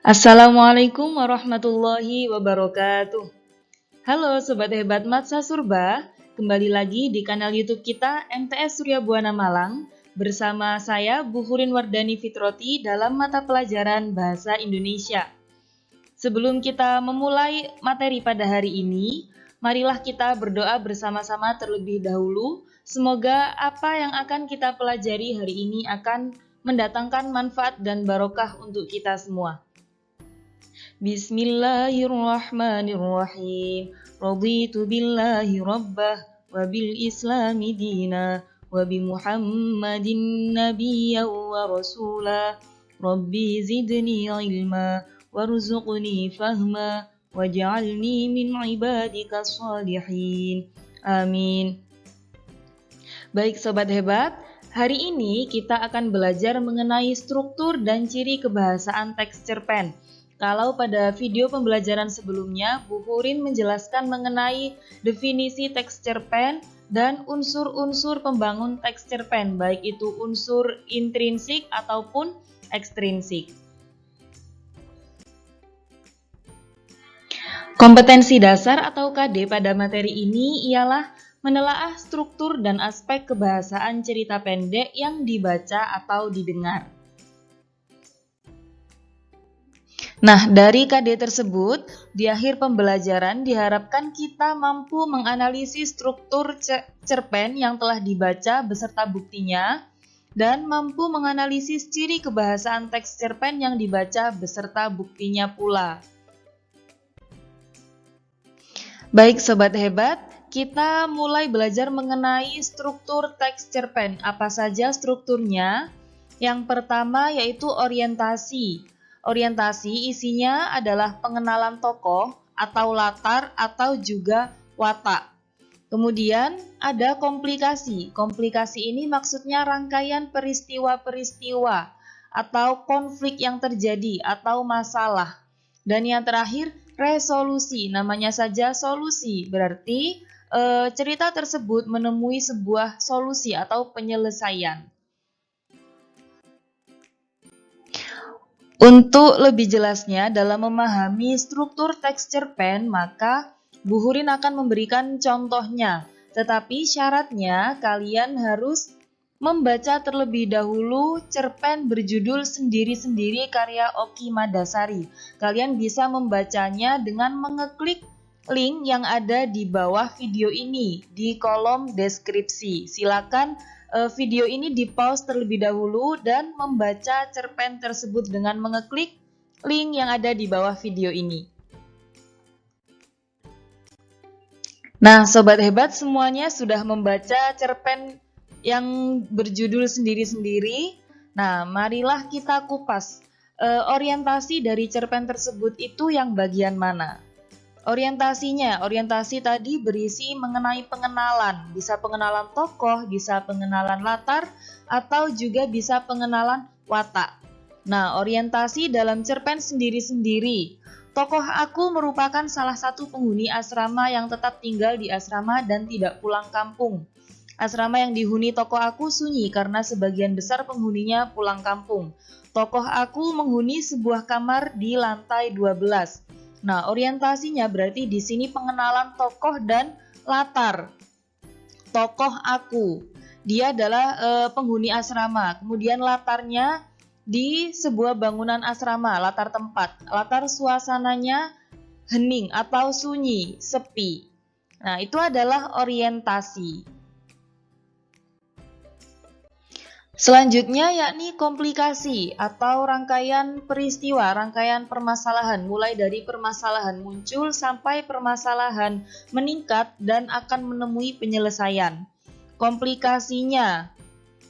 Assalamualaikum warahmatullahi wabarakatuh. Halo Sobat Hebat Matsa Surba, kembali lagi di kanal YouTube kita MTS Surya Buana Malang bersama saya Bu Hurin Wardani Fitroti dalam mata pelajaran Bahasa Indonesia. Sebelum kita memulai materi pada hari ini, marilah kita berdoa bersama-sama terlebih dahulu. Semoga apa yang akan kita pelajari hari ini akan mendatangkan manfaat dan barokah untuk kita semua. Bismillahirrahmanirrahim. Raditu billahi rabbah wa bil islami dina wa bi Muhammadin nabiyyan wa rasula. Rabbi zidni ilma warzuqni fahma waj'alni min ibadika shalihin. Amin. Baik Sobat Hebat, hari ini kita akan belajar mengenai struktur dan ciri kebahasaan teks cerpen. Kalau pada video pembelajaran sebelumnya, Bu Hurin menjelaskan mengenai definisi teks cerpen dan unsur-unsur pembangun teks cerpen, baik itu unsur intrinsik ataupun ekstrinsik. Kompetensi dasar atau KD pada materi ini ialah menelaah struktur dan aspek kebahasaan cerita pendek yang dibaca atau didengar. Nah, dari KD tersebut, di akhir pembelajaran diharapkan kita mampu menganalisis struktur cerpen yang telah dibaca beserta buktinya dan mampu menganalisis ciri kebahasaan teks cerpen yang dibaca beserta buktinya pula. Baik Sobat Hebat, kita mulai belajar mengenai struktur teks cerpen. Apa saja strukturnya? Yang pertama yaitu orientasi. Orientasi isinya adalah pengenalan tokoh atau latar atau juga watak. Kemudian ada komplikasi. Komplikasi ini maksudnya rangkaian peristiwa-peristiwa atau konflik yang terjadi atau masalah. Dan yang terakhir resolusi. Namanya saja solusi. Berarti cerita tersebut menemui sebuah solusi atau penyelesaian. Untuk lebih jelasnya dalam memahami struktur teks cerpen, maka Bu Hurin akan memberikan contohnya. Tetapi syaratnya kalian harus membaca terlebih dahulu cerpen berjudul Sendiri-Sendiri karya Oki Madasari. Kalian bisa membacanya dengan mengeklik link yang ada di bawah video ini di kolom deskripsi. Silakan video ini di-pause terlebih dahulu dan membaca cerpen tersebut dengan mengeklik link yang ada di bawah video ini. Nah, Sobat Hebat semuanya sudah membaca cerpen yang berjudul Sendiri-Sendiri. Nah, marilah kita kupas orientasi dari cerpen tersebut itu yang bagian mana. Orientasi tadi berisi mengenai pengenalan, bisa pengenalan tokoh, bisa pengenalan latar, atau juga bisa pengenalan watak. Nah, orientasi dalam cerpen Sendiri-Sendiri. Tokoh aku merupakan salah satu penghuni asrama yang tetap tinggal di asrama dan tidak pulang kampung. Asrama yang dihuni tokoh aku sunyi karena sebagian besar penghuninya pulang kampung. Tokoh aku menghuni sebuah kamar di lantai 12. Nah, orientasinya berarti di sini pengenalan tokoh dan latar. Tokoh aku, dia adalah penghuni asrama. Kemudian latarnya di sebuah bangunan asrama, latar tempat. Latar suasananya hening atau sunyi, sepi. Nah, itu adalah orientasi. Selanjutnya yakni komplikasi atau rangkaian peristiwa, rangkaian permasalahan, mulai dari permasalahan muncul sampai permasalahan meningkat dan akan menemui penyelesaian. Komplikasinya,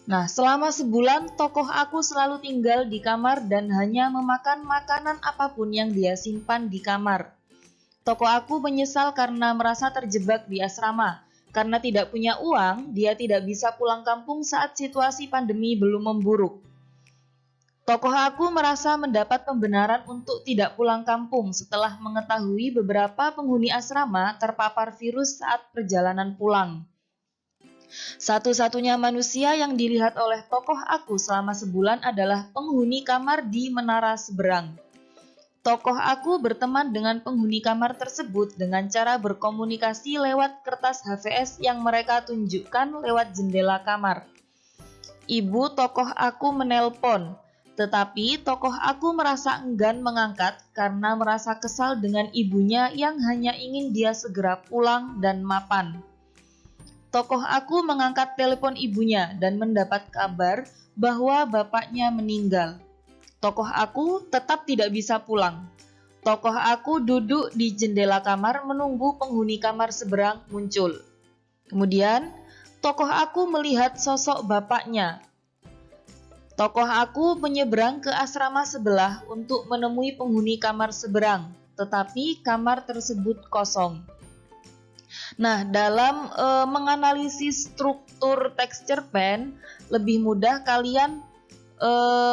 nah selama sebulan tokoh aku selalu tinggal di kamar dan hanya memakan makanan apapun yang dia simpan di kamar. Tokoh aku menyesal karena merasa terjebak di asrama. Karena tidak punya uang, dia tidak bisa pulang kampung saat situasi pandemi belum memburuk. Tokoh aku merasa mendapat pembenaran untuk tidak pulang kampung setelah mengetahui beberapa penghuni asrama terpapar virus saat perjalanan pulang. Satu-satunya manusia yang dilihat oleh tokoh aku selama sebulan adalah penghuni kamar di Menara Seberang. Tokoh aku berteman dengan penghuni kamar tersebut dengan cara berkomunikasi lewat kertas HVS yang mereka tunjukkan lewat jendela kamar. Ibu tokoh aku menelpon, tetapi tokoh aku merasa enggan mengangkat karena merasa kesal dengan ibunya yang hanya ingin dia segera pulang dan mapan. Tokoh aku mengangkat telepon ibunya dan mendapat kabar bahwa bapaknya meninggal. Tokoh aku tetap tidak bisa pulang. Tokoh aku duduk di jendela kamar menunggu penghuni kamar seberang muncul. Kemudian, tokoh aku melihat sosok bapaknya. Tokoh aku menyeberang ke asrama sebelah untuk menemui penghuni kamar seberang, tetapi kamar tersebut kosong. Nah, dalam menganalisis struktur teks cerpen, lebih mudah kalian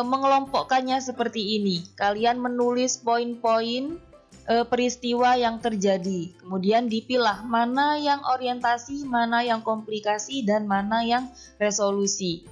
mengelompokkannya seperti ini. Kalian menulis poin-poin peristiwa yang terjadi, kemudian dipilah mana yang orientasi, mana yang komplikasi, dan mana yang resolusi.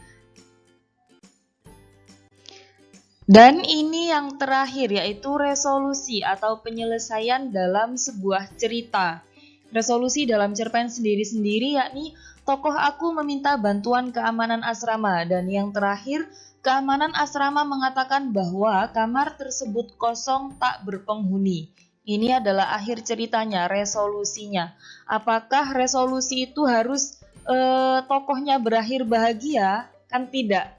Dan ini yang terakhir, yaitu resolusi atau penyelesaian dalam sebuah cerita. Resolusi dalam cerpen sendiri-sendiri yakni tokoh aku meminta bantuan keamanan asrama, dan yang terakhir, keamanan asrama mengatakan bahwa kamar tersebut kosong tak berpenghuni. Ini adalah akhir ceritanya, resolusinya. Apakah resolusi itu harus tokohnya berakhir bahagia? Kan tidak.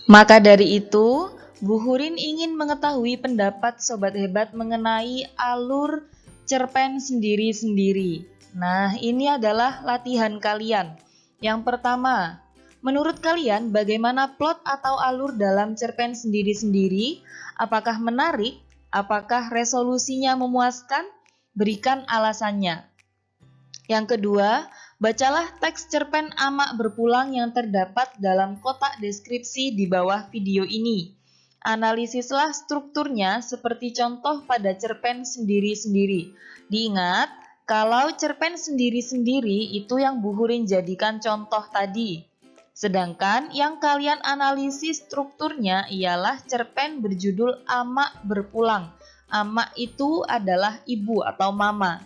Maka dari itu, Bu Hurin ingin mengetahui pendapat Sobat Hebat mengenai alur cerpen sendiri-sendiri. Nah, ini adalah latihan kalian. Yang pertama, menurut kalian bagaimana plot atau alur dalam cerpen sendiri-sendiri? Apakah menarik? Apakah resolusinya memuaskan? Berikan alasannya. Yang kedua, bacalah teks cerpen Amak Berpulang yang terdapat dalam kotak deskripsi di bawah video ini. Analisislah strukturnya seperti contoh pada cerpen sendiri-sendiri. Diingat, kalau cerpen sendiri-sendiri itu yang Bu Hurin jadikan contoh tadi. Sedangkan yang kalian analisis strukturnya ialah cerpen berjudul Amak Berpulang. Amak itu adalah ibu atau mama.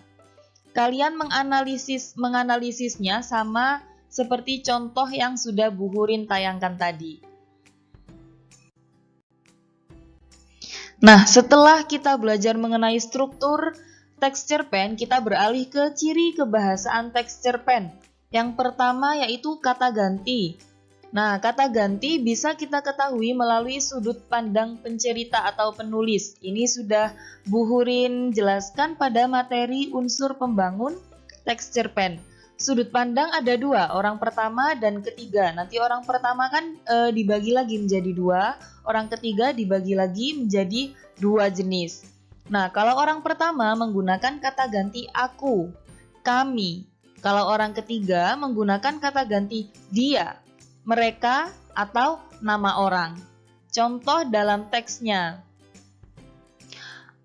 Kalian menganalisisnya sama seperti contoh yang sudah Bu Hurin tayangkan tadi. Nah, setelah kita belajar mengenai struktur teks cerpen, kita beralih ke ciri kebahasaan teks cerpen. Yang pertama yaitu kata ganti. Nah, kata ganti bisa kita ketahui melalui sudut pandang pencerita atau penulis. Ini sudah Bu Hurin jelaskan pada materi unsur pembangun teks cerpen. Sudut pandang ada dua, orang pertama dan ketiga. Nanti orang pertama kan dibagi lagi menjadi dua, orang ketiga dibagi lagi menjadi dua jenis. Nah, kalau orang pertama menggunakan kata ganti aku, kami. Kalau orang ketiga menggunakan kata ganti dia, mereka, atau nama orang. Contoh dalam teksnya.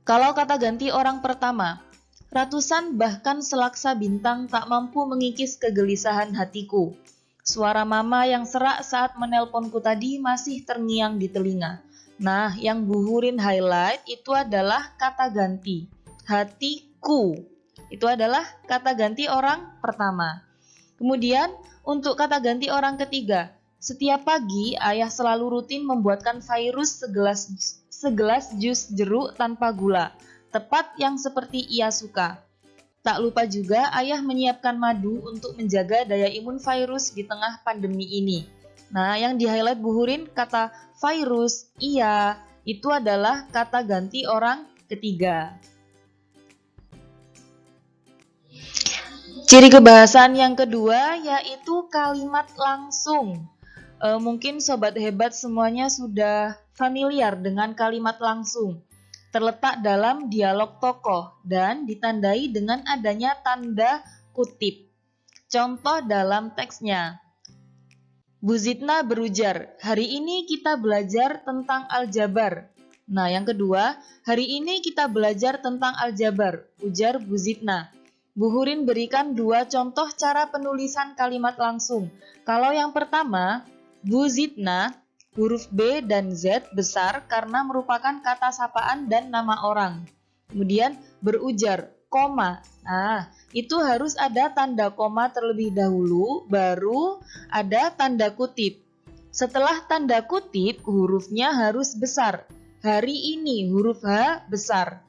Kalau kata ganti orang pertama, ratusan bahkan selaksa bintang tak mampu mengikis kegelisahan hatiku. Suara mama yang serak saat menelponku tadi masih terngiang di telinga. Nah, yang Bu Hurin highlight itu adalah kata ganti. Hatiku. Itu adalah kata ganti orang pertama. Kemudian, untuk kata ganti orang ketiga. Setiap pagi, ayah selalu rutin membuatkan virus segelas jus jeruk tanpa gula. Tepat yang seperti ia suka. Tak lupa juga ayah menyiapkan madu untuk menjaga daya imun virus di tengah pandemi ini. Nah, yang di-highlight Bu Hurin kata virus, iya, itu adalah kata ganti orang ketiga. Ciri kebahasaan yang kedua yaitu kalimat langsung. Mungkin Sobat Hebat semuanya sudah familiar dengan kalimat langsung. Terletak dalam dialog tokoh dan ditandai dengan adanya tanda kutip. Contoh dalam teksnya. Bu Zidna berujar, hari ini kita belajar tentang aljabar. Nah, yang kedua, hari ini kita belajar tentang aljabar, ujar Bu Zidna. Bu Hurin berikan dua contoh cara penulisan kalimat langsung. Kalau yang pertama, Bu Zidna huruf B dan Z besar karena merupakan kata sapaan dan nama orang. Kemudian berujar, koma. Nah, itu harus ada tanda koma terlebih dahulu, baru ada tanda kutip. Setelah tanda kutip, hurufnya harus besar. Hari ini huruf H besar.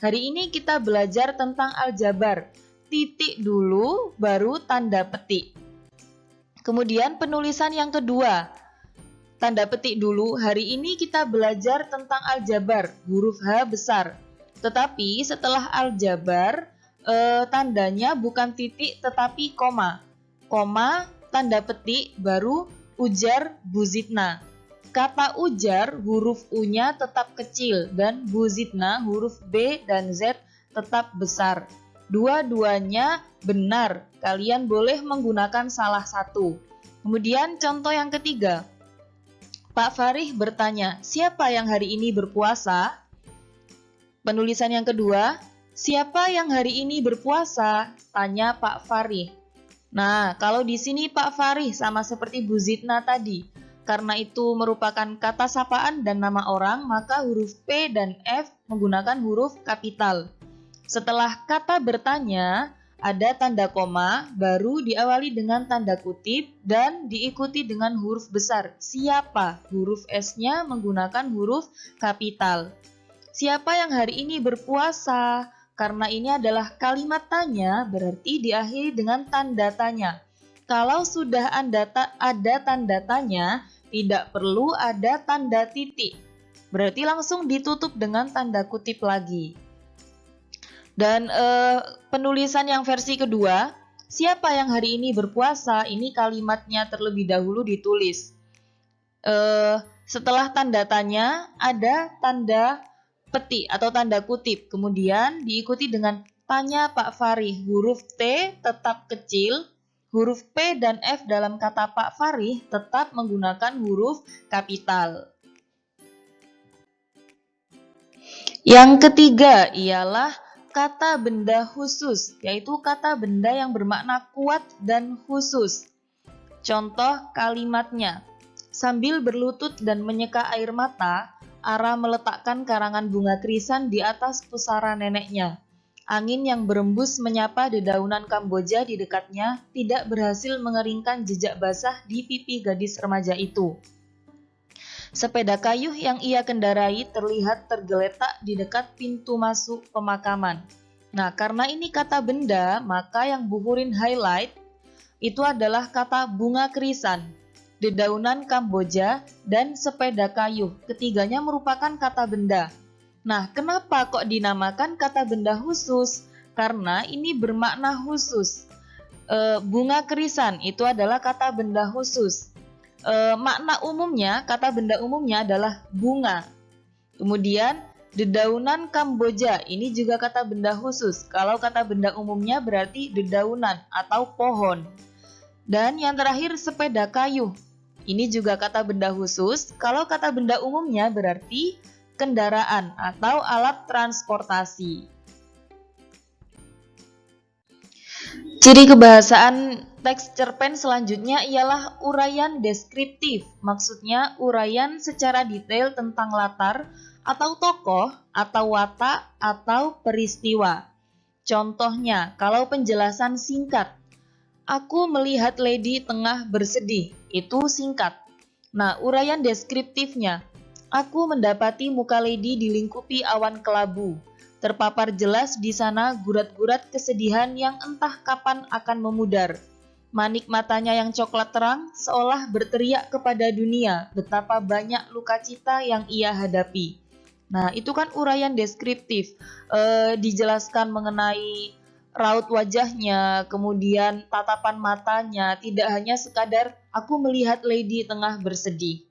Hari ini kita belajar tentang aljabar. Titik dulu, baru tanda petik. Kemudian penulisan yang kedua. Tanda petik dulu, hari ini kita belajar tentang aljabar, huruf H besar. Tetapi setelah aljabar, tandanya bukan titik tetapi koma. Koma, tanda petik, baru ujar Buzitna. Kata ujar, huruf U-nya tetap kecil dan Buzitna, huruf B dan Z tetap besar. Dua-duanya benar, kalian boleh menggunakan salah satu. Kemudian contoh yang ketiga. Pak Farih bertanya, siapa yang hari ini berpuasa? Penulisan yang kedua, siapa yang hari ini berpuasa? Tanya Pak Farih. Nah, kalau di sini Pak Farih sama seperti Buzitna tadi. Karena itu merupakan kata sapaan dan nama orang, maka huruf P dan F menggunakan huruf kapital. Setelah kata bertanya, ada tanda koma, baru diawali dengan tanda kutip dan diikuti dengan huruf besar. Siapa? Huruf S-nya menggunakan huruf kapital. Siapa yang hari ini berpuasa? Karena ini adalah kalimat tanya, berarti diakhiri dengan tanda tanya. Kalau sudah ada tanda tanya, tidak perlu ada tanda titik. Berarti langsung ditutup dengan tanda kutip lagi. Dan penulisan yang versi kedua, siapa yang hari ini berpuasa? Ini kalimatnya terlebih dahulu ditulis. Setelah tanda tanya, ada tanda petik atau tanda kutip. Kemudian diikuti dengan tanya Pak Farih. Huruf T tetap kecil, huruf P dan F dalam kata Pak Farih tetap menggunakan huruf kapital. Yang ketiga ialah kata benda khusus, yaitu kata benda yang bermakna kuat dan khusus. Contoh kalimatnya, sambil berlutut dan menyeka air mata, Ara meletakkan karangan bunga krisan di atas pusara neneknya. Angin yang berembus menyapa dedaunan Kamboja di dekatnya tidak berhasil mengeringkan jejak basah di pipi gadis remaja itu. Sepeda kayu yang ia kendarai terlihat tergeletak di dekat pintu masuk pemakaman. Nah, karena ini kata benda, maka yang Bu Hurin highlight itu adalah kata bunga krisan, dedaunan Kamboja, dan sepeda kayu. Ketiganya merupakan kata benda. Nah, kenapa kok dinamakan kata benda khusus? Karena ini bermakna khusus. Bunga krisan itu adalah kata benda khusus. Makna umumnya, kata benda umumnya adalah bunga. Kemudian dedaunan Kamboja, ini juga kata benda khusus. Kalau kata benda umumnya berarti dedaunan atau pohon. Dan yang terakhir sepeda kayu, ini juga kata benda khusus. Kalau kata benda umumnya berarti kendaraan atau alat transportasi. Ciri kebahasaan teks cerpen selanjutnya ialah uraian deskriptif. Maksudnya uraian secara detail tentang latar atau tokoh atau watak atau peristiwa. Contohnya, kalau penjelasan singkat, aku melihat Lady tengah bersedih, itu singkat. Nah, uraian deskriptifnya, aku mendapati muka Lady dilingkupi awan kelabu. Terpapar jelas di sana gurat-gurat kesedihan yang entah kapan akan memudar. Manik matanya yang coklat terang seolah berteriak kepada dunia betapa banyak luka cita yang ia hadapi. Nah, itu kan uraian deskriptif. Dijelaskan mengenai raut wajahnya, kemudian tatapan matanya, tidak hanya sekadar aku melihat Lady tengah bersedih.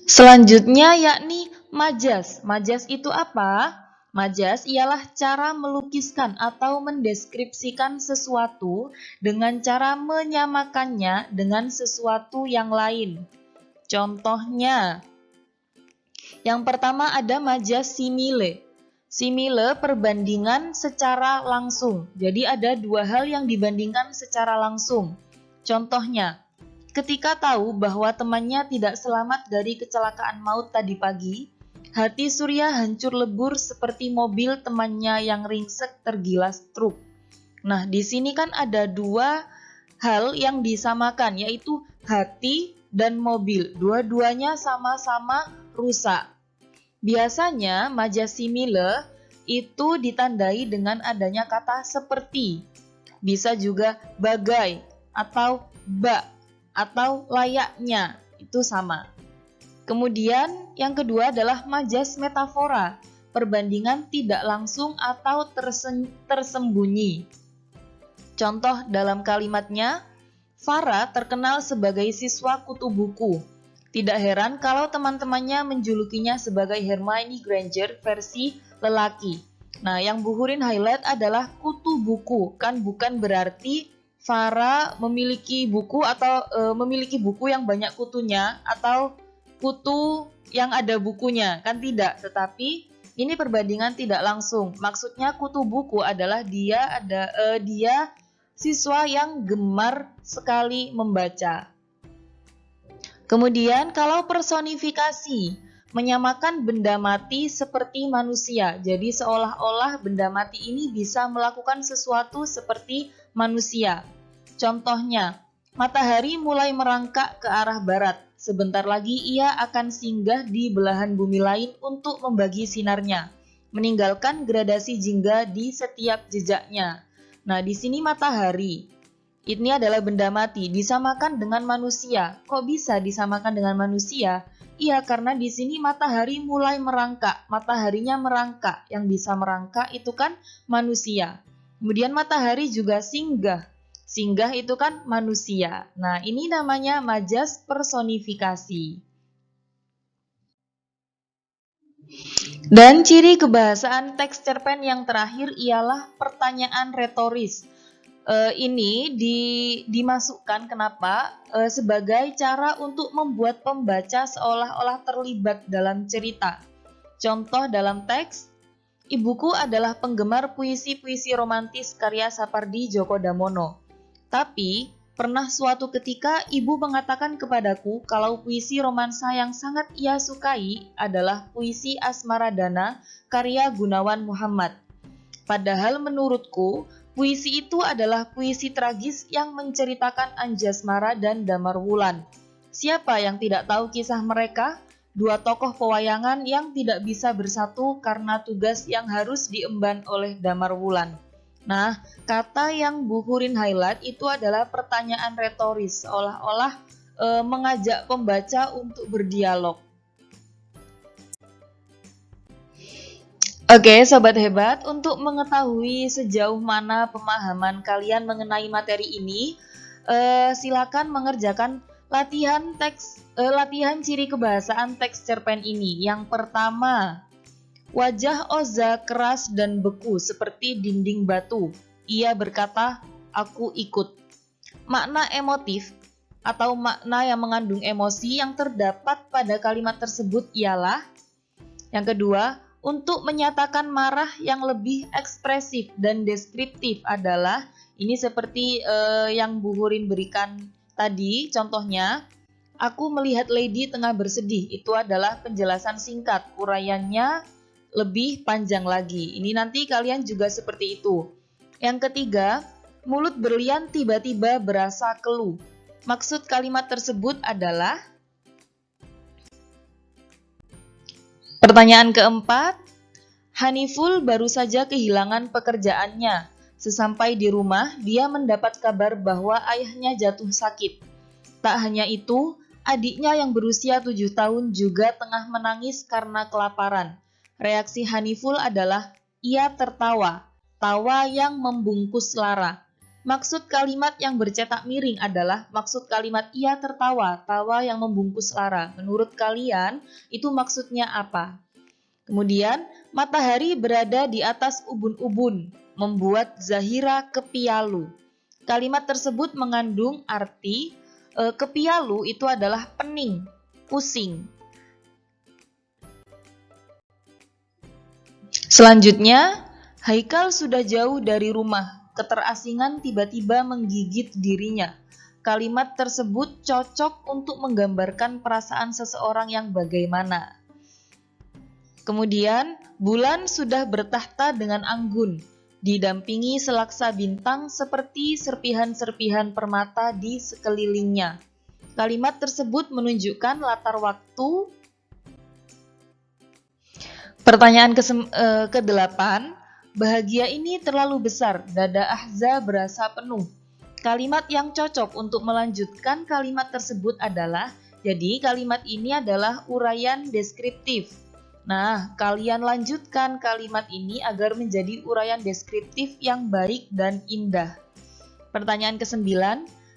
Selanjutnya yakni majas. Majas itu apa? Majas ialah cara melukiskan atau mendeskripsikan sesuatu dengan cara menyamakannya dengan sesuatu yang lain. Contohnya, yang pertama ada majas simile. Simile perbandingan secara langsung. Jadi ada dua hal yang dibandingkan secara langsung. Contohnya, Ketika tahu bahwa temannya tidak selamat dari kecelakaan maut tadi pagi, hati Surya hancur lebur seperti mobil temannya yang ringsek tergilas truk. Nah, di sini kan ada dua hal yang disamakan, yaitu hati dan mobil. Dua-duanya sama-sama rusak. Biasanya majasimile itu ditandai dengan adanya kata seperti. Bisa juga bagai atau bak atau layaknya, itu sama. Kemudian yang kedua adalah majas metafora, perbandingan tidak langsung atau tersembunyi. Contoh dalam kalimatnya, Farah terkenal sebagai siswa kutu buku. Tidak heran kalau teman-temannya menjulukinya sebagai Hermione Granger versi lelaki. Nah, yang Bu Hurin highlight adalah kutu buku, kan bukan berarti Farah memiliki buku atau memiliki buku yang banyak kutunya atau kutu yang ada bukunya, kan tidak. Tetapi ini perbandingan tidak langsung. Maksudnya kutu buku adalah dia siswa yang gemar sekali membaca. Kemudian kalau personifikasi, menyamakan benda mati seperti manusia. Jadi seolah-olah benda mati ini bisa melakukan sesuatu seperti manusia. Contohnya, matahari mulai merangkak ke arah barat. Sebentar lagi ia akan singgah di belahan bumi lain untuk membagi sinarnya, meninggalkan gradasi jingga di setiap jejaknya. Nah, di sini matahari. Ini adalah benda mati, disamakan dengan manusia. Kok bisa disamakan dengan manusia? Iya, karena di sini matahari mulai merangkak. Mataharinya merangkak. Yang bisa merangkak itu kan manusia. Kemudian matahari juga singgah. Singgah itu kan manusia. Nah, ini namanya majas personifikasi. Dan ciri kebahasaan teks cerpen yang terakhir ialah pertanyaan retoris. Ini dimasukkan kenapa? Sebagai cara untuk membuat pembaca seolah-olah terlibat dalam cerita. Contoh dalam teks, ibuku adalah penggemar puisi-puisi romantis karya Sapardi Djoko Damono. Tapi, pernah suatu ketika ibu mengatakan kepadaku kalau puisi romansa yang sangat ia sukai adalah puisi Asmaradana karya Gunawan Muhammad. Padahal menurutku, puisi itu adalah puisi tragis yang menceritakan Anjasmara dan Damarwulan. Siapa yang tidak tahu kisah mereka? Dua tokoh pewayangan yang tidak bisa bersatu karena tugas yang harus diemban oleh Damarwulan. Nah, kata yang Bu Hurin highlight itu adalah pertanyaan retoris, seolah-olah mengajak pembaca untuk berdialog. Oke, sobat hebat, untuk mengetahui sejauh mana pemahaman kalian mengenai materi ini, silakan mengerjakan latihan ciri kebahasaan teks cerpen ini. Yang pertama, wajah Oza keras dan beku seperti dinding batu. Ia berkata, "Aku ikut." Makna emotif atau makna yang mengandung emosi yang terdapat pada kalimat tersebut ialah yang kedua, untuk menyatakan marah yang lebih ekspresif dan deskriptif adalah ini seperti yang Bu Hurin berikan tadi, contohnya, aku melihat Lady tengah bersedih. Itu adalah penjelasan singkat, uraiannya lebih panjang lagi. Ini nanti kalian juga seperti itu. Yang ketiga, mulut berlian tiba-tiba berasa keluh. Maksud kalimat tersebut adalah pertanyaan keempat, Haniful baru saja kehilangan pekerjaannya. Sesampai di rumah, dia mendapat kabar bahwa ayahnya jatuh sakit. Tak hanya itu, adiknya yang berusia 7 tahun juga tengah menangis karena kelaparan. Reaksi Haniful adalah, ia tertawa, tawa yang membungkus lara. Maksud kalimat yang bercetak miring adalah maksud kalimat ia tertawa, tawa yang membungkus lara. Menurut kalian, itu maksudnya apa? Kemudian, matahari berada di atas ubun-ubun, membuat Zahira kepialu. Kalimat tersebut mengandung arti kepialu itu adalah pening, pusing. Selanjutnya, Haikal sudah jauh dari rumah. Keterasingan tiba-tiba menggigit dirinya. kalimat tersebut cocok untuk menggambarkan perasaan seseorang yang bagaimana. Kemudian, bulan sudah bertahta dengan anggun, didampingi selaksa bintang seperti serpihan-serpihan permata di sekelilingnya. Kalimat tersebut menunjukkan latar waktu. Pertanyaan ke-8, bahagia ini terlalu besar, dada Ahza berasa penuh. Kalimat yang cocok untuk melanjutkan kalimat tersebut adalah, jadi kalimat ini adalah uraian deskriptif. Nah, kalian lanjutkan kalimat ini agar menjadi uraian deskriptif yang baik dan indah. Pertanyaan ke-9,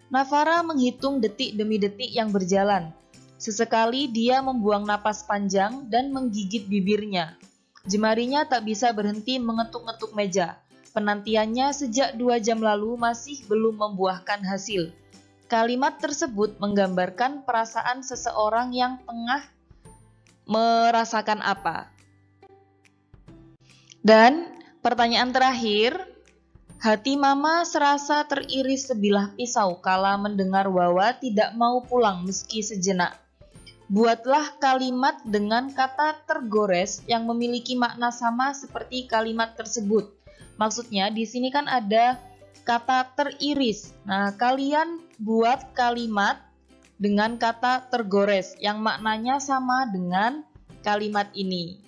Navara menghitung detik demi detik yang berjalan. Sesekali dia membuang napas panjang dan menggigit bibirnya. Jemarinya tak bisa berhenti mengetuk-ngetuk meja. Penantiannya sejak 2 jam lalu masih belum membuahkan hasil. Kalimat tersebut menggambarkan perasaan seseorang yang tengah merasakan apa. Dan pertanyaan terakhir, hati Mama serasa teriris sebilah pisau kala mendengar Wawa tidak mau pulang meski sejenak. Buatlah kalimat dengan kata tergores yang memiliki makna sama seperti kalimat tersebut. Maksudnya di sini kan ada kata teriris. Nah, kalian buat kalimat dengan kata tergores yang maknanya sama dengan kalimat ini.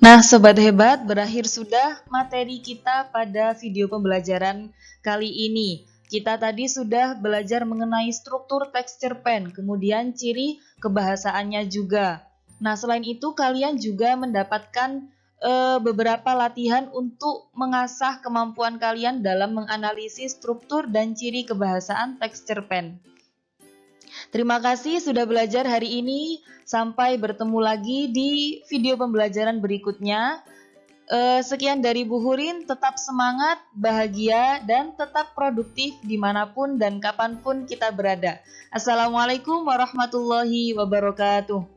Nah, sobat hebat, berakhir sudah materi kita pada video pembelajaran kali ini. Kita tadi sudah belajar mengenai struktur teks cerpen, kemudian ciri kebahasaannya juga. Nah, selain itu kalian juga mendapatkan beberapa latihan untuk mengasah kemampuan kalian dalam menganalisis struktur dan ciri kebahasaan teks cerpen. Terima kasih sudah belajar hari ini. Sampai bertemu lagi di video pembelajaran berikutnya. Sekian dari Bu Hurin, tetap semangat, bahagia, dan tetap produktif dimanapun dan kapanpun kita berada. Assalamualaikum warahmatullahi wabarakatuh.